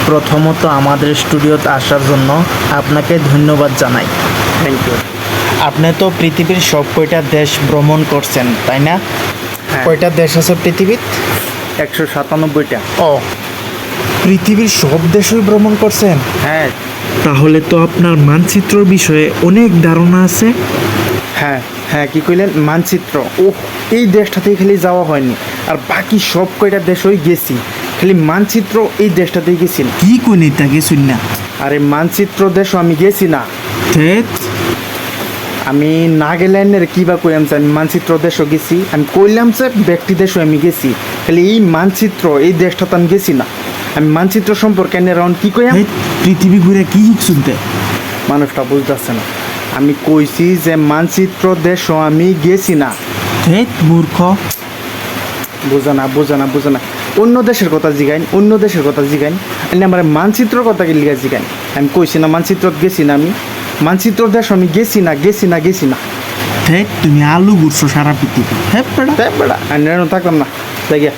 প্রথমত আমাদের স্টুডিওতে আসার জন্য আপনাকে ধন্যবাদ জানাই। Thank you. আপনি তো পৃথিবীর সব কয়টা দেশ ভ্রমণ করছেন, তাই না? হ্যাঁ। কয়টা দেশ আছে পৃথিবীর? 197টা। ও, পৃথিবীর সব দেশই ভ্রমণ করছেন? হ্যাঁ তাহলে তো আপনার মানচিত্রর বিষয়ে অনেক ধারণা আছে। হ্যাঁ হ্যাঁ, কি কইলেন? মানচিত্র, ও এই দেশটাতেই খালি যাওয়া হয়নি, আর বাকি সব কয়টা দেশই গেছি, খালি মানচিত্র এই দেশটাতেই গেছি না। কি কইনি তা কিছুই না। আরে মানচিত্র দেশও আমি গেছি না। ঠিক। আমি নাগাল্যান্ডের কী বা কইলাম যে আমি মানচিত্র দেশও গেছি, আমি কইলাম যে ব্যক্তি দেশও আমি গেছি, খালি এই মানচিত্র এই দেশটা তো আমি গেছি না। আমি মানচিত্র সম্পর্কে রাউন্ড কী কইলাম, এই পৃথিবী ঘুরে কি শুনতে? মানুষটা বুঝতেছে না। আমি কইছি যে মানচিত্র দেশও আমি গেছি না। ঠিক মূর্খ। বোঝা না বোঝা না বোঝা না, অন্য দেশের কথা জিগাইন, অন্য দেশের কথা জিগাইন, আমি আমার মানচিত্রর কথা কি লিখা জিগাইন। আমি কইছি না মানচিত্র গেছি না, আমি মানচিত্র দেশ আমি গেছি না গেছি না গেছি না। ঠিক, তুমি আলু ঘুরছো সারা পৃথিবী। হ্যাঁ বেটা। তাই বেড়া আমি থাকলাম না, তাই গিয়া